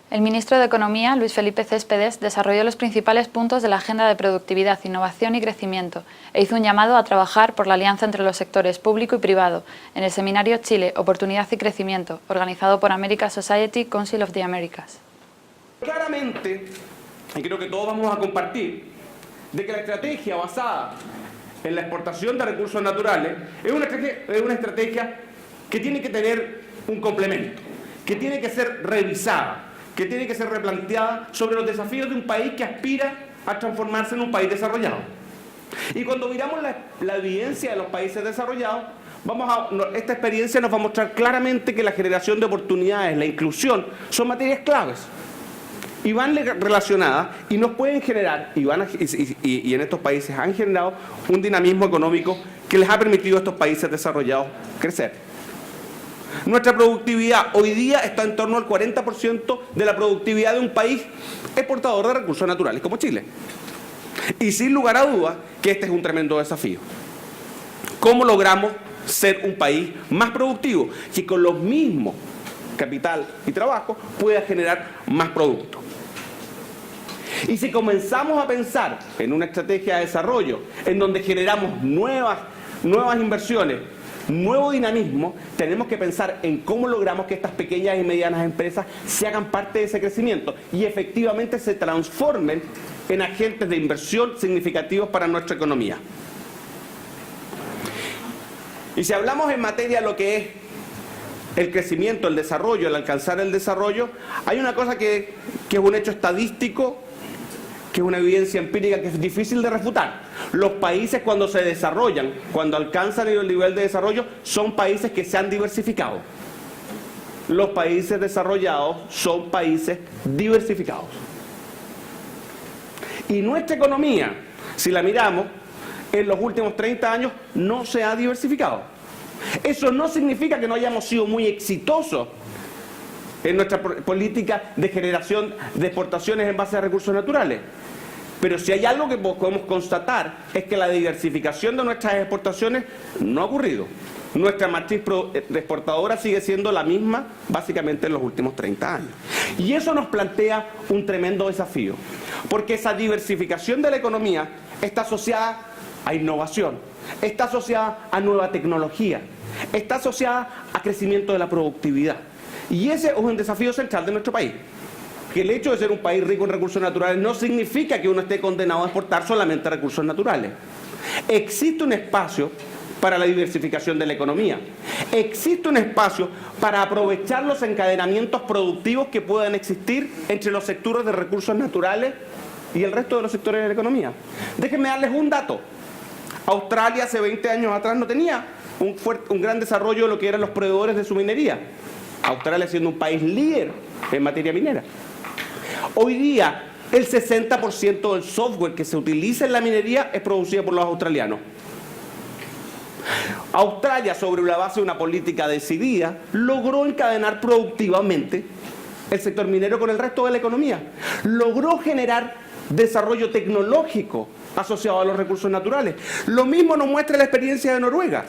El ministro de Economía, Luis Felipe Céspedes, desarrolló los principales puntos de la Agenda de Productividad, Innovación y Crecimiento e hizo un llamado a trabajar por la alianza entre los sectores público y privado en el seminario Chile, Oportunidad y Crecimiento, organizado por American Society Council of the Americas. Claramente, y creo que todos vamos a compartir, de que la estrategia basada en la exportación de recursos naturales es una estrategia que tiene que tener un complemento, que tiene que ser revisada, que tiene que ser replanteada sobre los desafíos de un país que aspira a transformarse en un país desarrollado. Y cuando miramos la evidencia de los países desarrollados, esta experiencia nos va a mostrar claramente que la generación de oportunidades, la inclusión, son materias claves. Y van relacionadas y nos pueden generar, y en estos países han generado un dinamismo económico que les ha permitido a estos países desarrollados crecer. Nuestra productividad hoy día está en torno al 40% de la productividad de un país exportador de recursos naturales como Chile. Y sin lugar a dudas que este es un tremendo desafío. ¿Cómo logramos ser un país más productivo que con los mismos capital y trabajo pueda generar más producto? Y si comenzamos a pensar en una estrategia de desarrollo en donde generamos nuevas inversiones, nuevo dinamismo, tenemos que pensar en cómo logramos que estas pequeñas y medianas empresas se hagan parte de ese crecimiento y efectivamente se transformen en agentes de inversión significativos para nuestra economía. Y si hablamos en materia de lo que es el crecimiento, el desarrollo, el alcanzar el desarrollo, hay una cosa que es un hecho estadístico, que es una evidencia empírica que es difícil de refutar. Los países cuando se desarrollan, cuando alcanzan el nivel de desarrollo, son países que se han diversificado. Los países desarrollados son países diversificados. Y nuestra economía, si la miramos, en los últimos 30 años no se ha diversificado. Eso no significa que no hayamos sido muy exitosos en nuestra política de generación de exportaciones en base a recursos naturales. Pero si hay algo que podemos constatar es que la diversificación de nuestras exportaciones no ha ocurrido. Nuestra matriz exportadora sigue siendo la misma básicamente en los últimos 30 años. Y eso nos plantea un tremendo desafío, porque esa diversificación de la economía está asociada a innovación, está asociada a nueva tecnología, está asociada a crecimiento de la productividad. Y ese es un desafío central de nuestro país. Que el hecho de ser un país rico en recursos naturales no significa que uno esté condenado a exportar solamente recursos naturales. Existe un espacio para la diversificación de la economía. Existe un espacio para aprovechar los encadenamientos productivos que puedan existir entre los sectores de recursos naturales y el resto de los sectores de la economía. Déjenme darles un dato. Australia hace 20 años atrás no tenía un gran desarrollo de lo que eran los proveedores de su minería. Australia siendo un país líder en materia minera. Hoy día, el 60% del software que se utiliza en la minería es producido por los australianos. Australia, sobre la base de una política decidida, logró encadenar productivamente el sector minero con el resto de la economía. Logró generar desarrollo tecnológico asociado a los recursos naturales. Lo mismo nos muestra la experiencia de Noruega.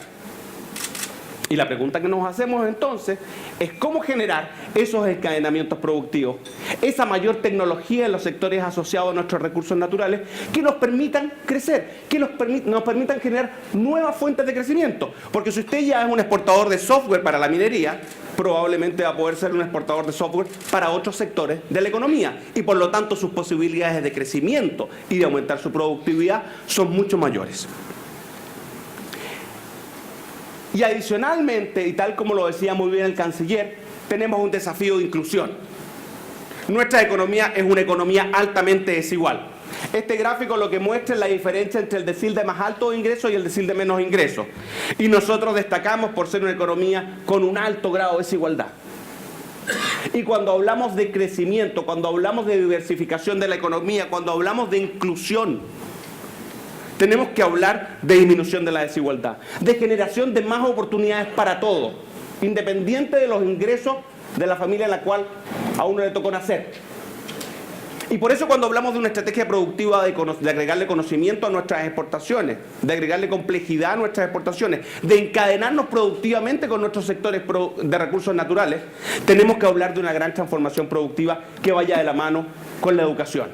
Y la pregunta que nos hacemos entonces es cómo generar esos encadenamientos productivos, esa mayor tecnología en los sectores asociados a nuestros recursos naturales que nos permitan crecer, que nos permitan generar nuevas fuentes de crecimiento. Porque si usted ya es un exportador de software para la minería, probablemente va a poder ser un exportador de software para otros sectores de la economía. Y por lo tanto sus posibilidades de crecimiento y de aumentar su productividad son mucho mayores. Y adicionalmente, y tal como lo decía muy bien el canciller, tenemos un desafío de inclusión. Nuestra economía es una economía altamente desigual. Este gráfico lo que muestra es la diferencia entre el decil de más altos ingresos y el decil de menos ingresos. Y nosotros destacamos por ser una economía con un alto grado de desigualdad. Y cuando hablamos de crecimiento, cuando hablamos de diversificación de la economía, cuando hablamos de inclusión, tenemos que hablar de disminución de la desigualdad, de generación de más oportunidades para todos, independiente de los ingresos de la familia en la cual a uno le tocó nacer. Y por eso cuando hablamos de una estrategia productiva de agregarle conocimiento a nuestras exportaciones, de agregarle complejidad a nuestras exportaciones, de encadenarnos productivamente con nuestros sectores de recursos naturales, tenemos que hablar de una gran transformación productiva que vaya de la mano con la educación.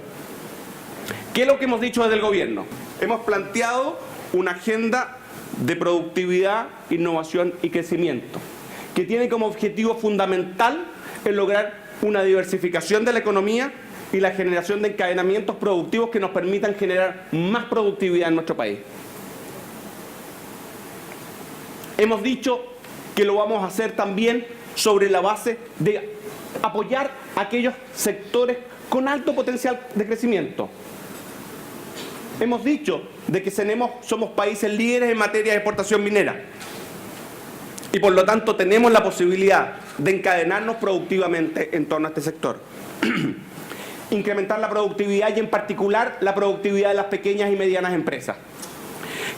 ¿Qué es lo que hemos dicho desde el gobierno? Hemos planteado una agenda de productividad, innovación y crecimiento, que tiene como objetivo fundamental el lograr una diversificación de la economía y la generación de encadenamientos productivos que nos permitan generar más productividad en nuestro país. Hemos dicho que lo vamos a hacer también sobre la base de apoyar a aquellos sectores con alto potencial de crecimiento. Hemos dicho de que somos países líderes en materia de exportación minera y por lo tanto tenemos la posibilidad de encadenarnos productivamente en torno a este sector. Incrementar la productividad y en particular la productividad de las pequeñas y medianas empresas.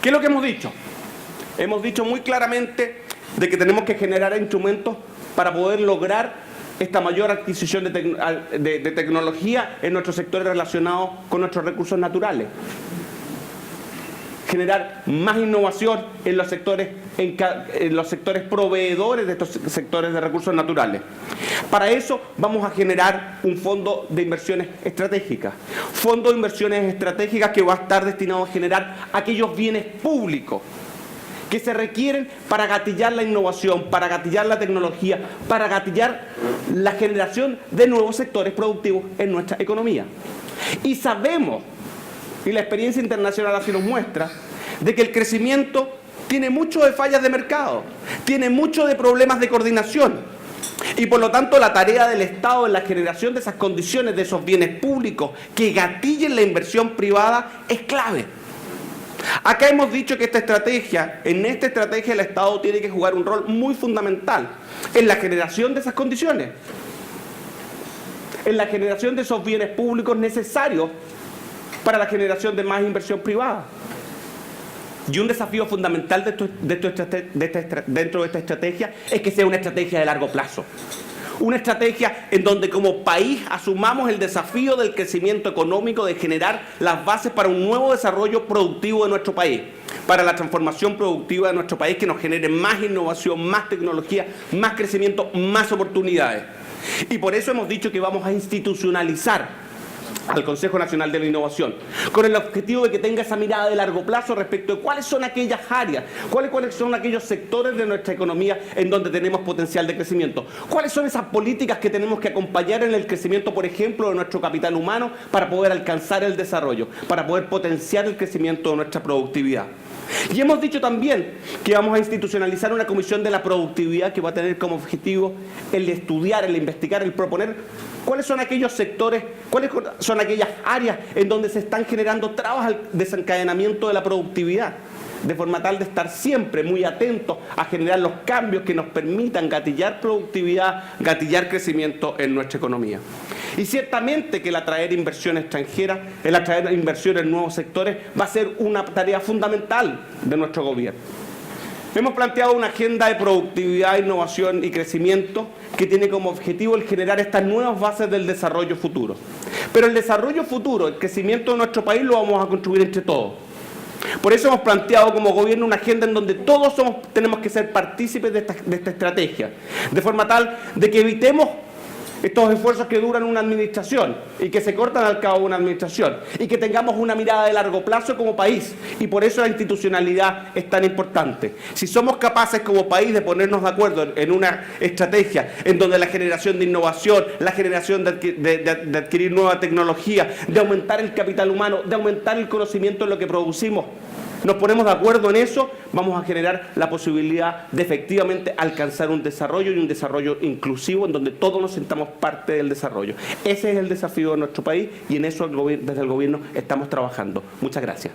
¿Qué es lo que hemos dicho? Hemos dicho muy claramente de que tenemos que generar instrumentos para poder lograr esta mayor adquisición de tecnología en nuestros sectores relacionados con nuestros recursos naturales. Generar más innovación en los sectores proveedores de estos sectores de recursos naturales. Para eso vamos a generar un fondo de inversiones estratégicas. Fondo de inversiones estratégicas que va a estar destinado a generar aquellos bienes públicos que se requieren para gatillar la innovación, para gatillar la tecnología, para gatillar la generación de nuevos sectores productivos en nuestra economía. Y sabemos, y la experiencia internacional así nos muestra, de que el crecimiento tiene mucho de fallas de mercado, tiene mucho de problemas de coordinación. Y por lo tanto la tarea del Estado en la generación de esas condiciones, de esos bienes públicos que gatillen la inversión privada es clave. Acá hemos dicho que en esta estrategia el Estado tiene que jugar un rol muy fundamental en la generación de esas condiciones, en la generación de esos bienes públicos necesarios para la generación de más inversión privada. Y un desafío fundamental dentro de esta estrategia es que sea una estrategia de largo plazo. Una estrategia en donde como país asumamos el desafío del crecimiento económico, de generar las bases para un nuevo desarrollo productivo de nuestro país, para la transformación productiva de nuestro país que nos genere más innovación, más tecnología, más crecimiento, más oportunidades. Y por eso hemos dicho que vamos a institucionalizar al Consejo Nacional de la Innovación, con el objetivo de que tenga esa mirada de largo plazo respecto de cuáles son aquellas áreas, cuáles son aquellos sectores de nuestra economía en donde tenemos potencial de crecimiento, cuáles son esas políticas que tenemos que acompañar en el crecimiento, por ejemplo, de nuestro capital humano para poder alcanzar el desarrollo, para poder potenciar el crecimiento de nuestra productividad. Y hemos dicho también que vamos a institucionalizar una comisión de la productividad que va a tener como objetivo el estudiar, el investigar, el proponer cuáles son aquellos sectores, cuáles son aquellas áreas en donde se están generando trabas al desencadenamiento de la productividad, de forma tal de estar siempre muy atentos a generar los cambios que nos permitan gatillar productividad, gatillar crecimiento en nuestra economía. Y ciertamente que el atraer inversión extranjera, el atraer inversión en nuevos sectores va a ser una tarea fundamental de nuestro gobierno. Hemos planteado una agenda de productividad, innovación y crecimiento que tiene como objetivo el generar estas nuevas bases del desarrollo futuro. Pero el desarrollo futuro, el crecimiento de nuestro país lo vamos a construir entre todos. Por eso hemos planteado como gobierno una agenda en donde todos tenemos que ser partícipes de esta estrategia, de forma tal de que evitemos estos esfuerzos que duran una administración y que se cortan al cabo de una administración y que tengamos una mirada de largo plazo como país, y por eso la institucionalidad es tan importante. Si somos capaces como país de ponernos de acuerdo en una estrategia en donde la generación de innovación, la generación de adquirir nueva tecnología, de aumentar el capital humano, de aumentar el conocimiento en lo que producimos, nos ponemos de acuerdo en eso, vamos a generar la posibilidad de efectivamente alcanzar un desarrollo y un desarrollo inclusivo en donde todos nos sintamos parte del desarrollo. Ese es el desafío de nuestro país y en eso desde el gobierno estamos trabajando. Muchas gracias.